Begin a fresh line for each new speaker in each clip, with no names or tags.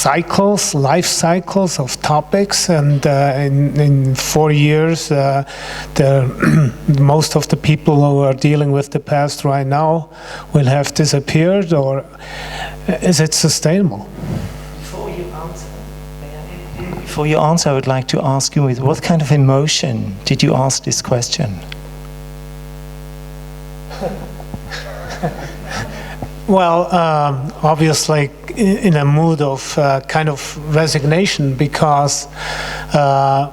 cycles, life cycles of topics, and in 4 years, most of the people who are dealing with the past right now will have disappeared, or is it sustainable?
Before you answer, I would like to ask you, with what kind of emotion did you ask this question?
Well, obviously in a mood of kind of resignation, because I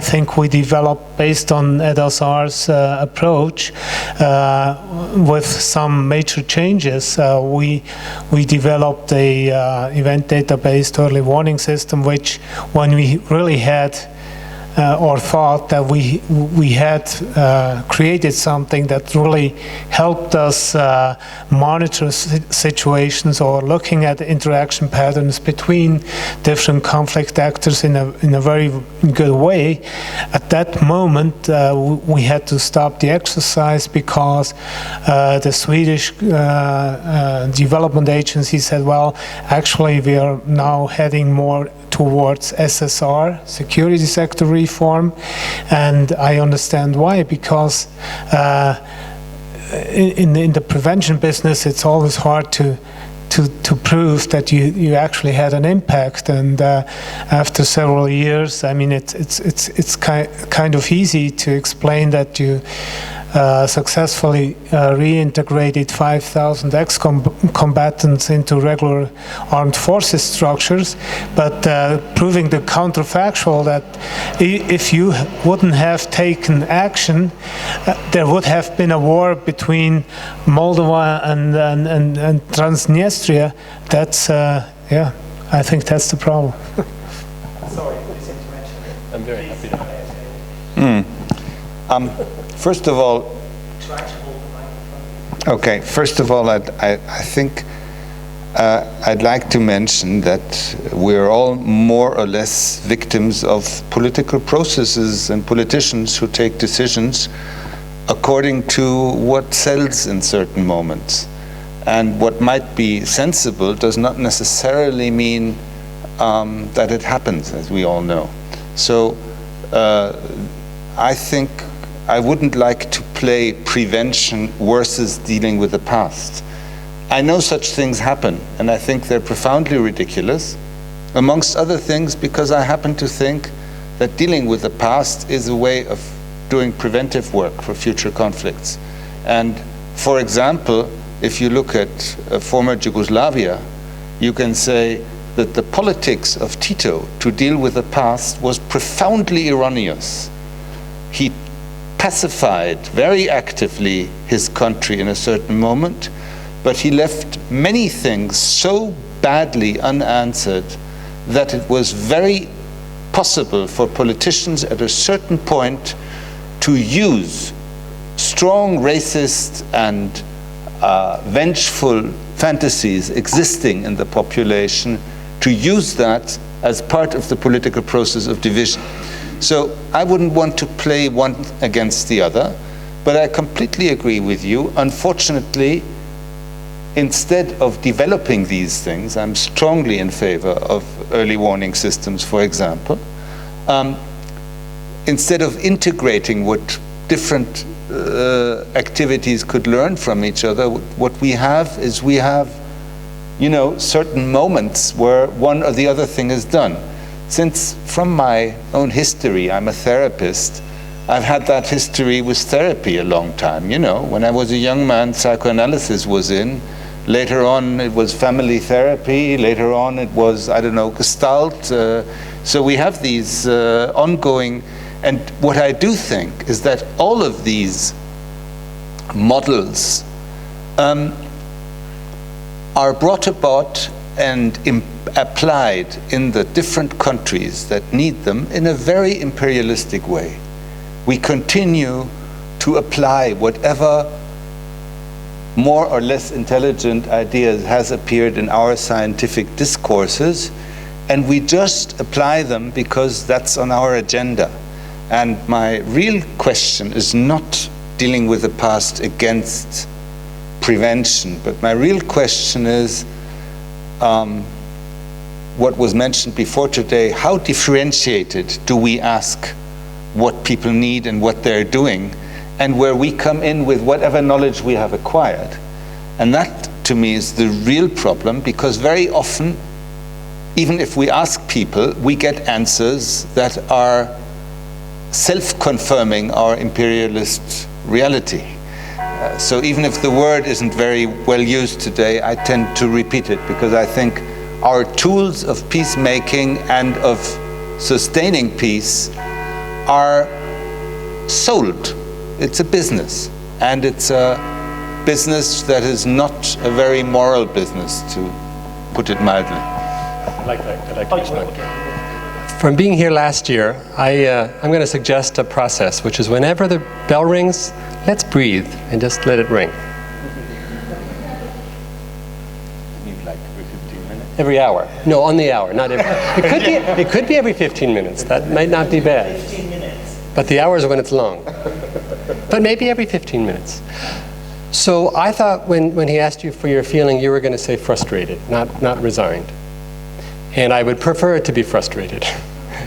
think we developed, based on Edazar's approach, with some major changes. We developed a event data-based early warning system, which, when we really had or thought that we had created something that really helped us monitor situations, or looking at interaction patterns between different conflict actors in a very good way. At that moment, we had to stop the exercise, because the Swedish development agency said, well, actually we are now heading more towards SSR, security sector reform, and I understand why, because in the prevention business, it's always hard to prove that you actually had an impact, and after several years, I mean, it's kind of easy to explain that you successfully reintegrated 5,000 ex-combatants into regular armed forces structures, but proving the counterfactual that if you wouldn't have taken action, there would have been a war between Moldova and Transnistria. That's, yeah, I think that's the problem.
Sorry, this intervention.
I'm very happy to. First of all, okay. First of all, I think I'd like to mention that we're all more or less victims of political processes and politicians who take decisions according to what sells in certain moments, and what might be sensible does not necessarily mean that it happens, as we all know. So I think I wouldn't like to play prevention versus dealing with the past. I know such things happen, and I think they're profoundly ridiculous, amongst other things because I happen to think that dealing with the past is a way of doing preventive work for future conflicts. And for example, if you look at former Yugoslavia, you can say that the politics of Tito to deal with the past was profoundly erroneous. He pacified very actively his country in a certain moment, but he left many things so badly unanswered that it was very possible for politicians at a certain point to use strong racist and vengeful fantasies existing in the population, to use that as part of the political process of division. So I wouldn't want to play one against the other, but I completely agree with you. Unfortunately, instead of developing these things, I'm strongly in favor of early warning systems, for example. Instead of integrating what different activities could learn from each other, what we have is certain moments where one or the other thing is done. Since from my own history, I'm a therapist, I've had that history with therapy a long time. When I was a young man, psychoanalysis was in. Later on, it was family therapy. Later on, it was, Gestalt. So we have these ongoing, and what I do think is that all of these models are brought about and applied in the different countries that need them in a very imperialistic way. We continue to apply whatever more or less intelligent ideas has appeared in our scientific discourses, and we just apply them because that's on our agenda. And my real question is not dealing with the past against prevention, but my real question is, what was mentioned before today, how differentiated do we ask what people need and what they're doing, and where we come in with whatever knowledge we have acquired. And that, to me, is the real problem, because very often, even if we ask people, we get answers that are self-confirming our imperialist reality. So even if the word isn't very well used today, I tend to repeat it, because I think our tools of peacemaking and of sustaining peace are sold. It's a business, and it's a business that is not a very moral business, to put it mildly.
I'd like to respond. From being here last year, I'm going to suggest a process, which is whenever the bell rings, let's breathe and just let it ring.
Like every 15 minutes?
Every hour. No, on the hour, not every. It could be every 15 minutes. That might not be bad.
15 minutes.
But the hour is when it's long. But maybe every 15 minutes. So I thought when he asked you for your feeling, you were going to say frustrated, not resigned. And I would prefer it to be frustrated,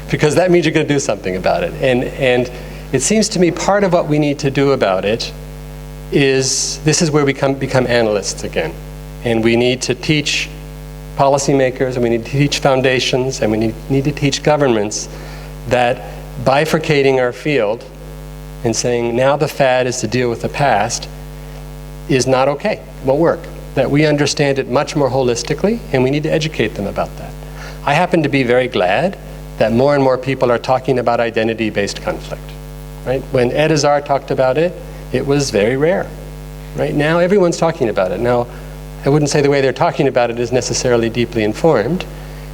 because that means you're going to do something about it. And it seems to me part of what we need to do about it is, this is where we become analysts again. And we need to teach policymakers, and we need to teach foundations, and we need to teach governments that bifurcating our field and saying now the fad is to deal with the past is not okay, it won't work. That we understand it much more holistically, and we need to educate them about that. I happen to be very glad that more and more people are talking about identity-based conflict. Right? When Ed Azar talked about it, it was very rare. Right now, everyone's talking about it. Now, I wouldn't say the way they're talking about it is necessarily deeply informed.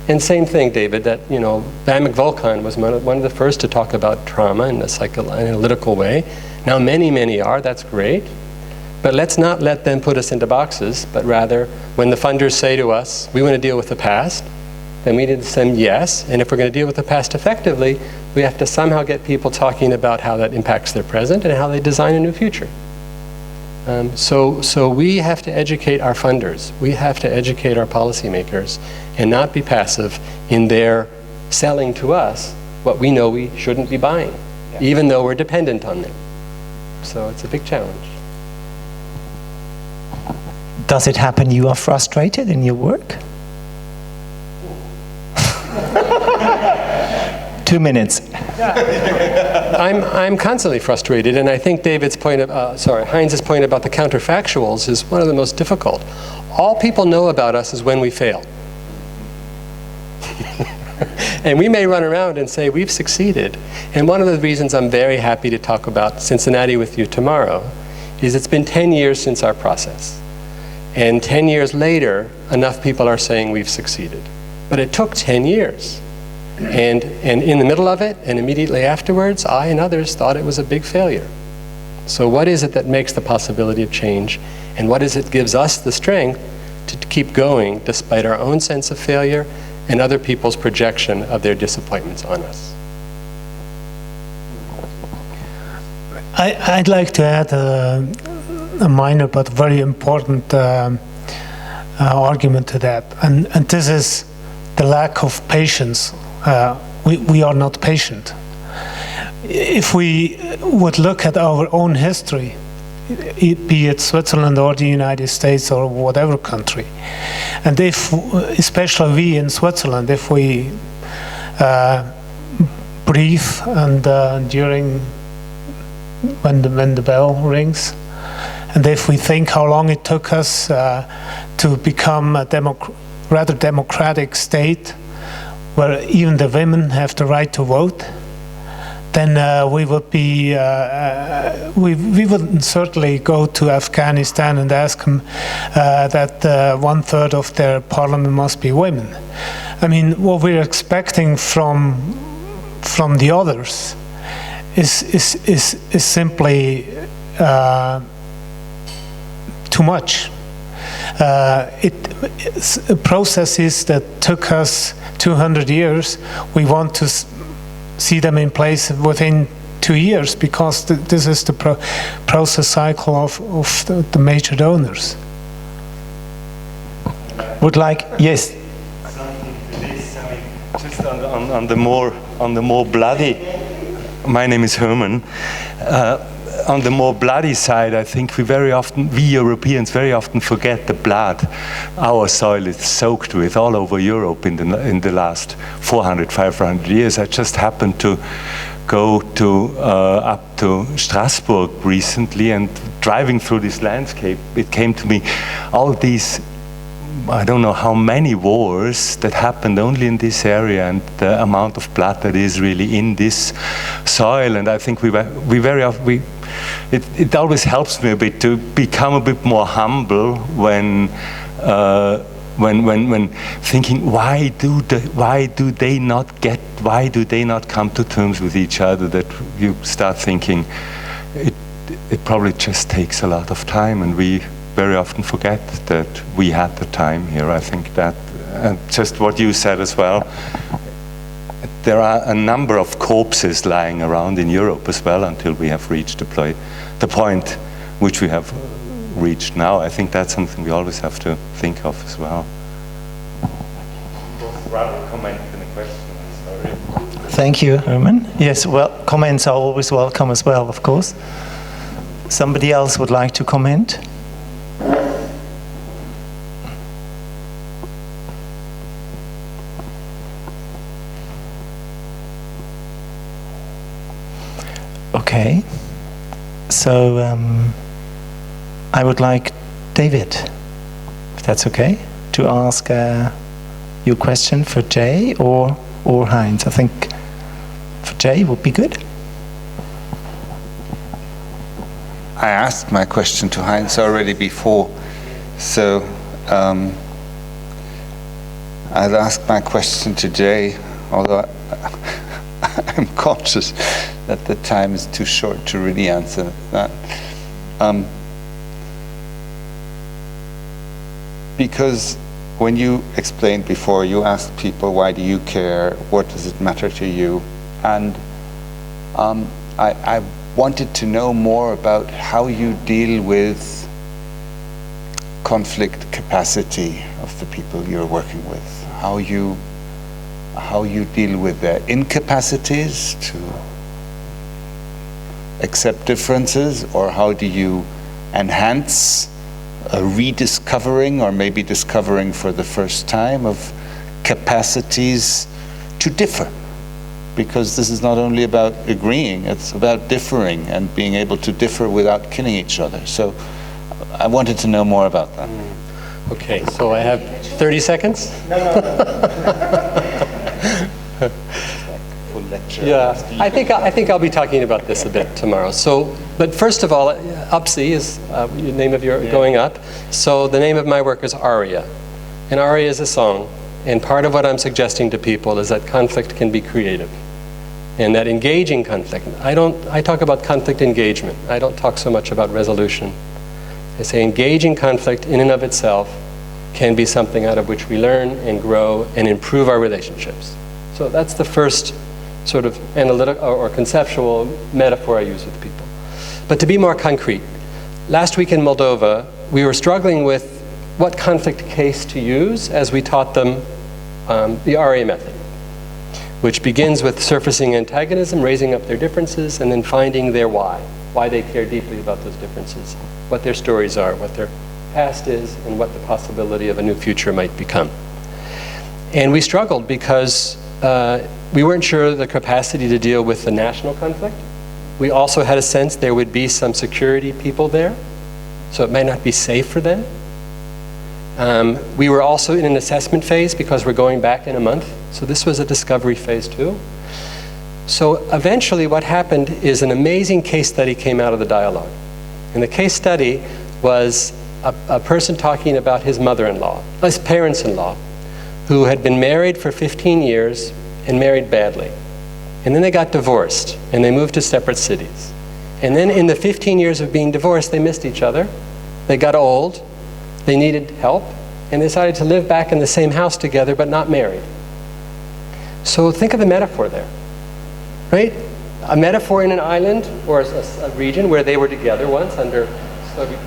And same thing, David, that, Van McVolkan was one of the first to talk about trauma in a psychoanalytical way. Now, many are, that's great. But let's not let them put us into boxes, but rather, when the funders say to us, we want to deal with the past, then we need to say yes, and if we're going to deal with the past effectively, we have to somehow get people talking about how that impacts their present and how they design a new future. So we have to educate our funders, we have to educate our policymakers, and not be passive in their selling to us what we know we shouldn't be buying, even though we're dependent on them. So it's a big challenge.
Does it happen you are frustrated in your work? 2 minutes.
I'm constantly frustrated, and I think Heinz's point about the counterfactuals is one of the most difficult. All people know about us is when we fail. And we may run around and say we've succeeded. And one of the reasons I'm very happy to talk about Cincinnati with you tomorrow is it's been 10 years since our process. And 10 years later, enough people are saying we've succeeded. But it took 10 years. And in the middle of it, and immediately afterwards, I and others thought it was a big failure. So what is it that makes the possibility of change? And what is it that gives us the strength to keep going despite our own sense of failure and other people's projection of their disappointments on us?
I'd like to add a minor but very important argument to that, and this is the lack of patience. We are not patient. If we would look at our own history, be it Switzerland or the United States or whatever country, and if, especially we in Switzerland, if we breathe and during when the bell rings, and if we think how long it took us to become a rather democratic state where even the women have the right to vote, then we would be we would certainly go to Afghanistan and ask them that 1/3 of their parliament must be women. I mean, what we're expecting from the others is simply too much. It's processes that took us 200 years, we want to see them in place within 2 years, because this is the process cycle of the major donors.
Would like, yes.
least on the more bloody. My name is Herman. On the more bloody side, I think we Europeans very often forget the blood our soil is soaked with all over Europe in the last 400, 500 years. I just happened to go up to Strasbourg recently, and driving through this landscape, it came to me all these, I don't know how many wars that happened only in this area, and the amount of blood that is really in this soil. And I think it always helps me a bit to become a bit more humble when thinking, why do they not come to terms with each other? That you start thinking it probably just takes a lot of time, and we very often forget that we had the time here. I think that, and just what you said as well, there are a number of corpses lying around in Europe as well until we have reached the point which we have reached now. I think that's something we always have to think of as well. Rather comment than a question, sorry.
Thank you, Herman. Yes, well, comments are always welcome as well, of course. Somebody else would like to comment? Okay, so I would like David, if that's okay, to ask your question for Jay or Heinz. I think for Jay would be good.
I asked my question to Heinz already before, so I'll ask my question to Jay, although I'm conscious that the time is too short to really answer that. Because when you explained before, you asked people, why do you care? What does it matter to you? And I wanted to know more about how you deal with conflict capacity of the people you're working with, how you deal with their incapacities to accept differences, or how do you enhance a rediscovering, or maybe discovering for the first time, of capacities to differ? Because this is not only about agreeing, it's about differing and being able to differ without killing each other. So I wanted to know more about that.
Okay, so I have 30 seconds? Yeah, I think I'll be talking about this a bit tomorrow. So, but first of all, UPSI is the name of your going up. So the name of my work is Aria, and Aria is a song. And part of what I'm suggesting to people is that conflict can be creative, and that engaging conflict. I talk about conflict engagement. I don't talk so much about resolution. I say engaging conflict in and of itself can be something out of which we learn and grow and improve our relationships. So that's the first sort of analytical or conceptual metaphor I use with people. But to be more concrete, last week in Moldova, we were struggling with what conflict case to use as we taught them the RA method, which begins with surfacing antagonism, raising up their differences, and then finding their why they care deeply about those differences, what their stories are, what their past is, and what the possibility of a new future might become. And we struggled because we weren't sure of the capacity to deal with the national conflict. We also had a sense there would be some security people there, so it might not be safe for them. We were also in an assessment phase because we're going back in a month, so this was a discovery phase too. So eventually what happened is an amazing case study came out of the dialogue. And the case study was a person talking about his mother-in-law, his parents-in-law, who had been married for 15 years and married badly. And then they got divorced and they moved to separate cities. And then in the 15 years of being divorced, they missed each other. They got old, they needed help, and they decided to live back in the same house together but not married. So think of the metaphor there, right? A metaphor in an island or a region where they were together once under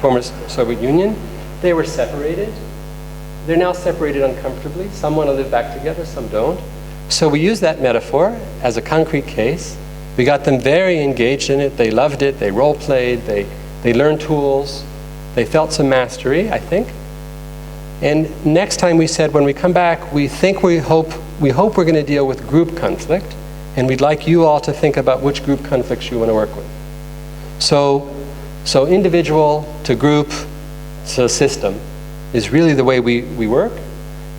former Soviet Union. They were separated. They're now separated uncomfortably. Some want to live back together, some don't. So we used that metaphor as a concrete case. We got them very engaged in it. They loved it. They role-played. They learned tools. They felt some mastery, I think. And next time we said, when we come back, we hope we're going to deal with group conflict, and we'd like you all to think about which group conflicts you want to work with. So individual to group to system is really the way we work.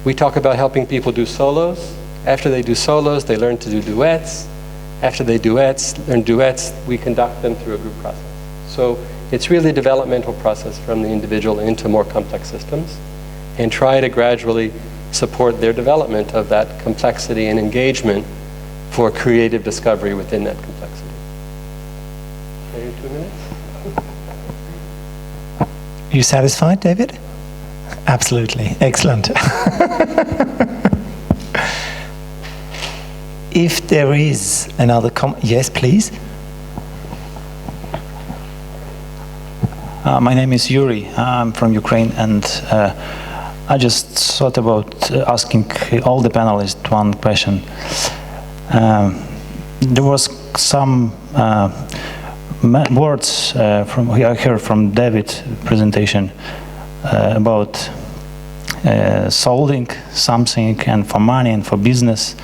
We talk about helping people do solos. After they do solos, they learn to do duets. After they learn duets, we conduct them through a group process. So it's really a developmental process from the individual into more complex systems, and try to gradually support their development of that complexity and engagement for creative discovery within that complexity. Maybe 2 minutes?
You satisfied, David? Absolutely. Excellent. If there is another yes, please.
My name is Yuri. I'm from Ukraine, and I just thought about asking all the panelists one question. There was some words I heard from David's presentation about solving something and for money and for business.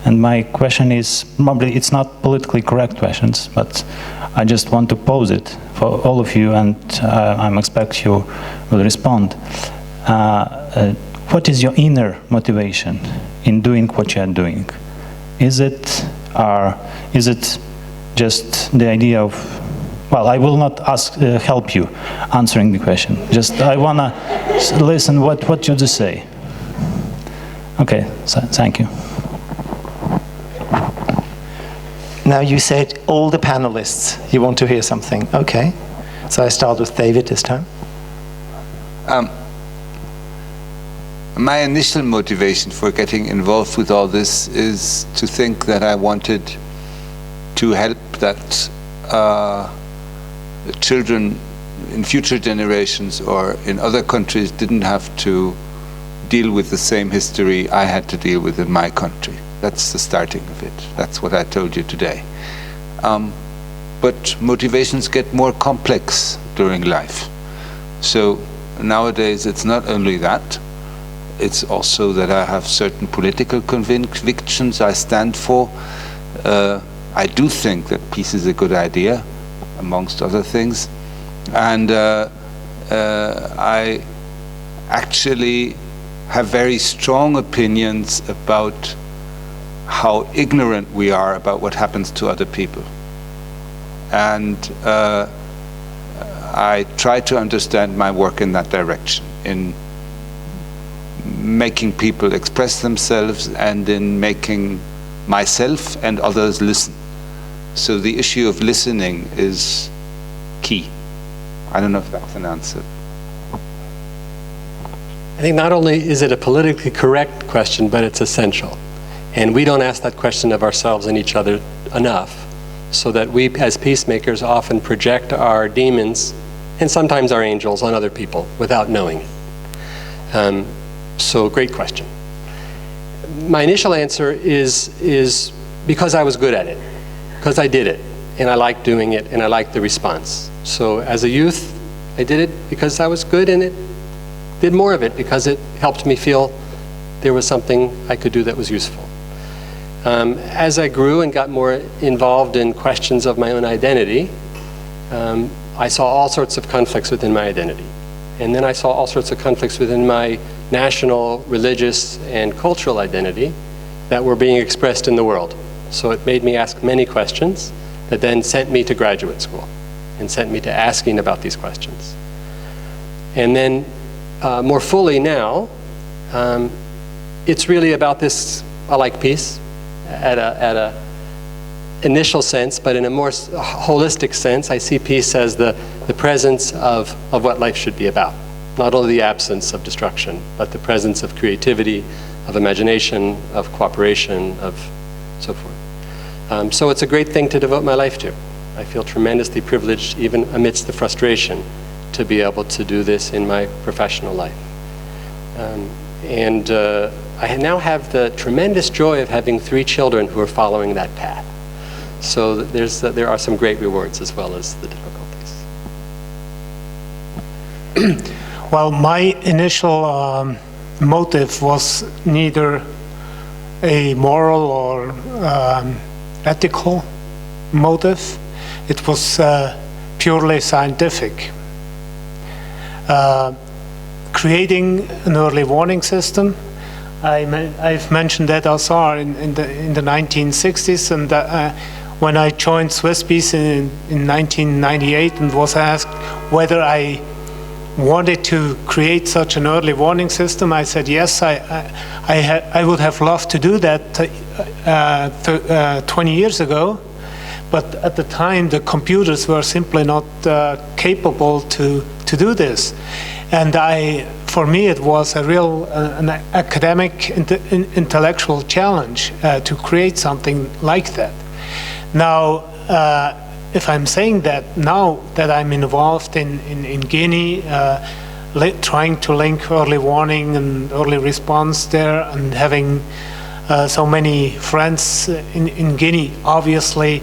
And my question is, probably it's not politically correct questions, but I just want to pose it for all of you, and I expect you will respond. What is your inner motivation in doing what you are doing? Is it just the idea of, well, I will not help you answering the question. Just I wanna listen what you just say. Okay, so, thank you.
Now you said all the panelists, you want to hear something. Okay. So I start with David this time.
My initial motivation for getting involved with all this is to think that I wanted to help that children in future generations or in other countries didn't have to deal with the same history I had to deal with in my country. That's the starting of it. That's what I told you today. But motivations get more complex during life. So nowadays it's not only that, it's also that I have certain political convictions I stand for. I do think that peace is a good idea, amongst other things. And I actually have very strong opinions about how ignorant we are about what happens to other people. And I try to understand my work in that direction, in making people express themselves and in making myself and others listen. So the issue of listening is key. I don't know if that's an answer.
I think not only is it a politically correct question, but it's essential. And we don't ask that question of ourselves and each other enough, so that we as peacemakers often project our demons and sometimes our angels on other people without knowing it. So great question. My initial answer is because I was good at it, because I did it, and I liked doing it, and I liked the response. So as a youth, I did it because I was good in it, did more of it because it helped me feel there was something I could do that was useful. As I grew and got more involved in questions of my own identity, I saw all sorts of conflicts within my identity. And then I saw all sorts of conflicts within my national, religious, and cultural identity that were being expressed in the world. So it made me ask many questions that then sent me to graduate school and sent me to asking about these questions. And then more fully now, it's really about this, I like peace at a initial sense, but in a more holistic sense, I see peace as the presence of what life should be about. Not only the absence of destruction, but the presence of creativity, of imagination, of cooperation, of so forth. So it's a great thing to devote my life to. I feel tremendously privileged, even amidst the frustration, to be able to do this in my professional life. I now have the tremendous joy of having 3 children who are following that path. So there are some great rewards as well as the difficulties.
Well, my initial motive was neither a moral or ethical motive. It was purely scientific. Creating an early warning system. I've mentioned that ASAR in the 1960s, and when I joined Swisspeace in 1998 and was asked whether I wanted to create such an early warning system, I said yes, I would have loved to do that 20 years ago, but at the time the computers were simply not capable to do this. And for me it was a real an academic, intellectual challenge to create something like that. Now, if I'm saying that now that I'm involved in Guinea, trying to link early warning and early response there, and having so many friends in Guinea, obviously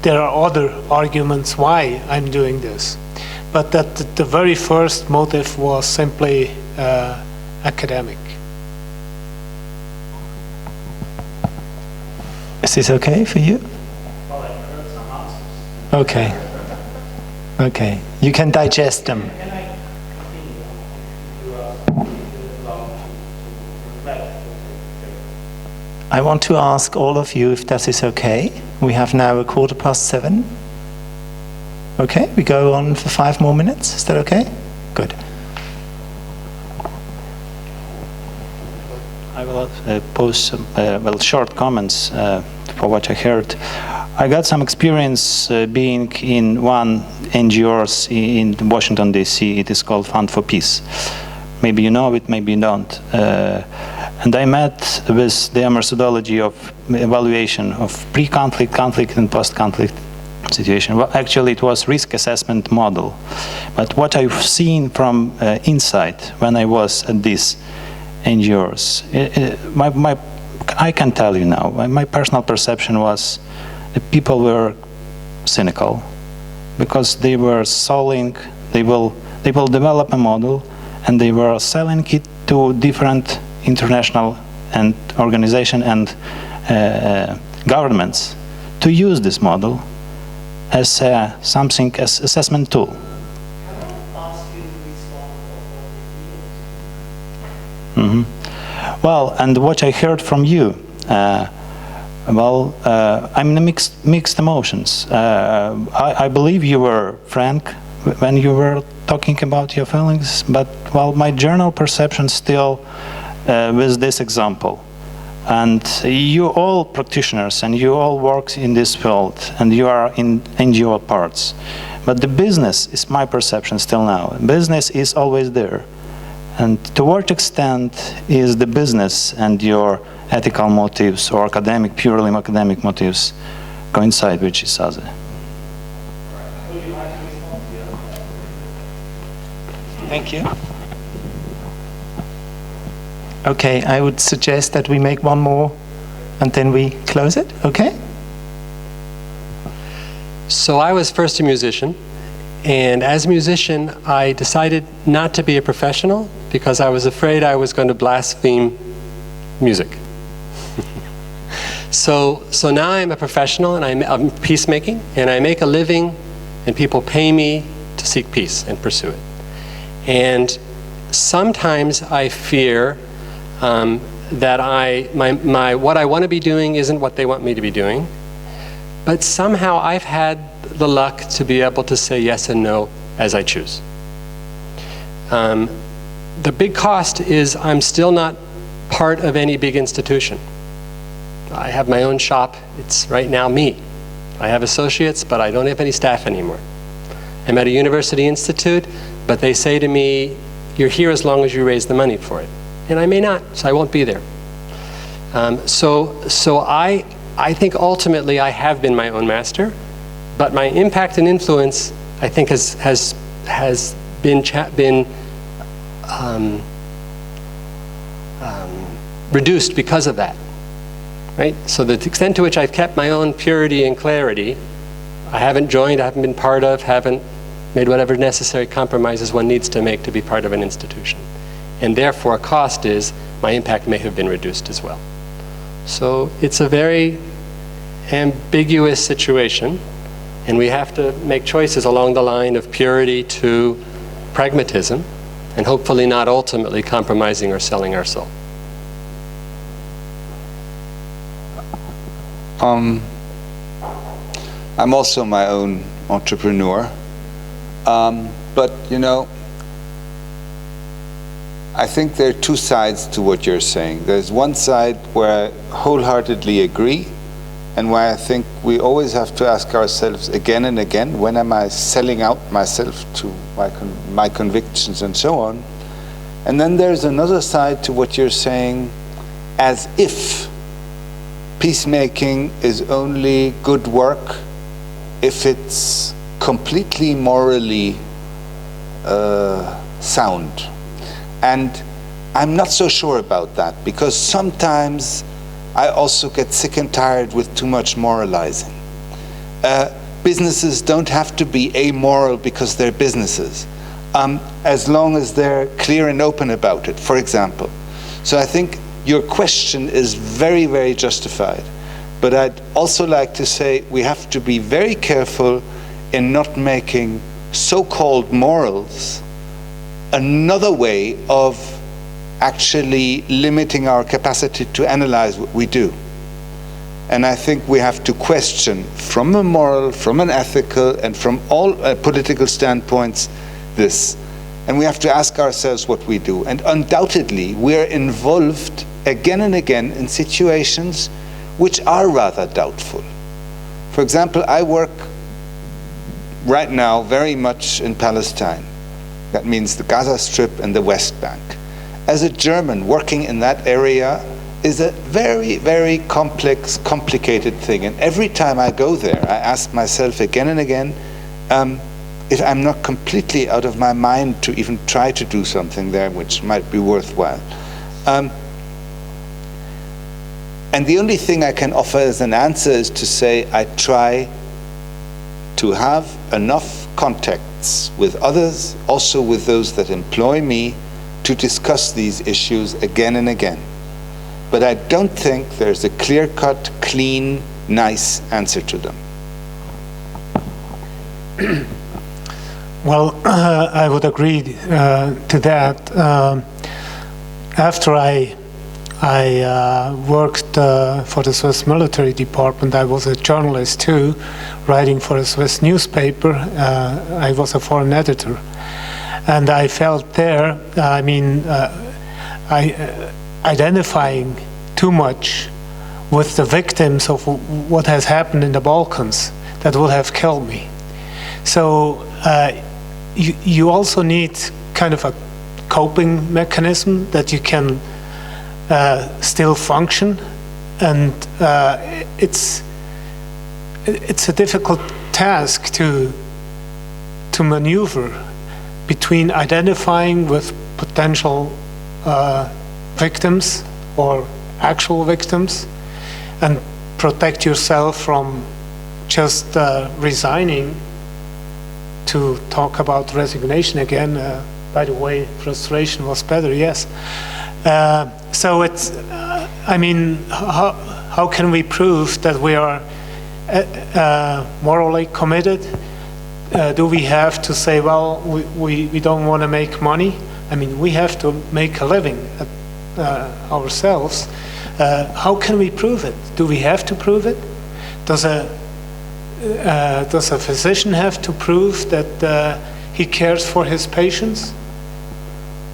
there are other arguments why I'm doing this. But that the very first motive was simply academic.
Is this okay for you? Okay. Okay. You can digest them. I want to ask all of you if that is okay. We have now 7:15. Okay, we go on for 5 more minutes. Is that okay? Good.
I will pose some short comments for what I heard. I got some experience being in one NGOs in Washington, D.C. It is called Fund for Peace. Maybe you know it, maybe you don't. And I met with their methodology of evaluation of pre-conflict, conflict, and post-conflict situation. Well, actually, it was risk assessment model. But what I've seen from inside when I was at these NGOs, I can tell you now, my personal perception was the people were cynical because they were selling, they will develop a model and they were selling it to different international and organization and governments to use this model as something as assessment tool. Well, and what I heard from you, I'm in mixed emotions. I believe you were frank when you were talking about your feelings, but well, my general perception still with this example. And you all practitioners and you all work in this field and you are in NGO parts. But the business is my perception still now. Business is always there. And to what extent is the business and your ethical motives or purely academic motives coincide with each other? Thank you. Okay, I would suggest that we make one more and then we close it, okay?
So I was first a musician, and as a musician, I decided not to be a professional because I was afraid I was going to blaspheme music. So now I'm a professional and I'm peacemaking, and I make a living, and people pay me to seek peace and pursue it. And sometimes I fear that what I want to be doing isn't what they want me to be doing, but somehow I've had the luck to be able to say yes and no as I choose. The big cost is I'm still not part of any big institution. I have my own shop. It's right now me. I have associates, but I don't have any staff anymore. I'm at a university institute, but they say to me, you're here as long as you raise the money for it. And I may not, so I won't be there. So I think ultimately I have been my own master, but my impact and influence, I think, has been reduced because of that. Right? So the extent to which I've kept my own purity and clarity, I haven't joined, I haven't been part of, haven't made whatever necessary compromises one needs to make to be part of an institution. And therefore, cost is my impact may have been reduced as well. So it's a very ambiguous situation, and we have to make choices along the line of purity to pragmatism, and hopefully not ultimately compromising or selling our soul.
I'm also my own entrepreneur, but you know, I think there are two sides to what you're saying. There's one side where I wholeheartedly agree, and where I think we always have to ask ourselves again and again, when am I selling out myself to my convictions and so on? And then there's another side to what you're saying, as if peacemaking is only good work if it's completely morally sound. And I'm not so sure about that, because sometimes I also get sick and tired with too much moralizing. Businesses don't have to be amoral because they're businesses, as long as they're clear and open about it, for example. So I think your question is very, very justified. But I'd also like to say we have to be very careful in not making so-called morals another way of actually limiting our capacity to analyze what we do. And I think we have to question from a moral, from an ethical, and from all political standpoints this. And we have to ask ourselves what we do. And undoubtedly, we're involved again and again in situations which are rather doubtful. For example, I work right now very much in Palestine. That means the Gaza Strip and the West Bank. As a German, working in that area is a very, very complex, complicated thing. And every time I go there, I ask myself again and again, if I'm not completely out of my mind to even try to do something there which might be worthwhile. And the only thing I can offer as an answer is to say I try to have enough contacts with others, also with those that employ me, to discuss these issues again and again. But I don't think there's a clear-cut, clean, nice answer to them.
Well, I would agree to that. After I worked for the Swiss military department, I was a journalist too, writing for a Swiss newspaper. I was a foreign editor. And I felt there, identifying too much with the victims of what has happened in the Balkans that would have killed me. So you also need kind of a coping mechanism that you can still function, and it's a difficult task to maneuver between identifying with potential victims or actual victims and protect yourself from just resigning to talk about resignation again. By the way, frustration was better, yes. So it's, how can we prove that we are morally committed? Do we have to say, well, we don't want to make money? I mean, we have to make a living ourselves. How can we prove it? Do we have to prove it? Does a physician have to prove that he cares for his patients?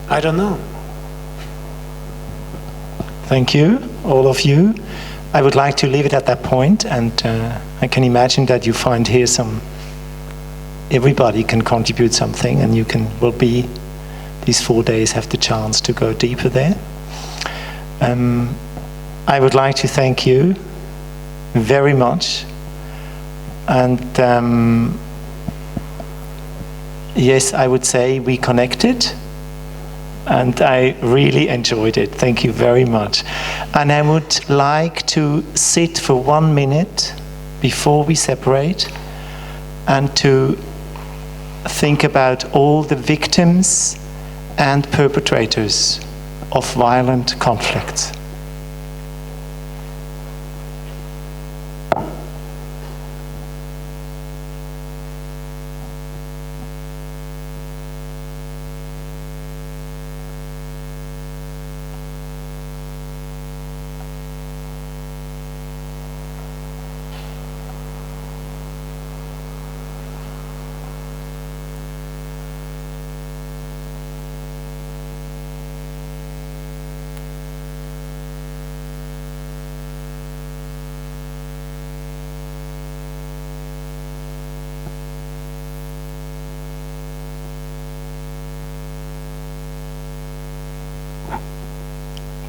I don't know.
Thank you, all of you. I would like to leave it at that point, and I can imagine that you find here everybody can contribute something, and these 4 days have the chance to go deeper there. I would like to thank you very much, and yes, I would say we connected And I really enjoyed it. Thank you very much. And I would like to sit for 1 minute before we separate and to think about all the victims and perpetrators of violent conflicts.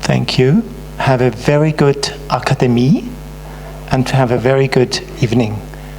Thank you. Have a very good academy and have a very good evening.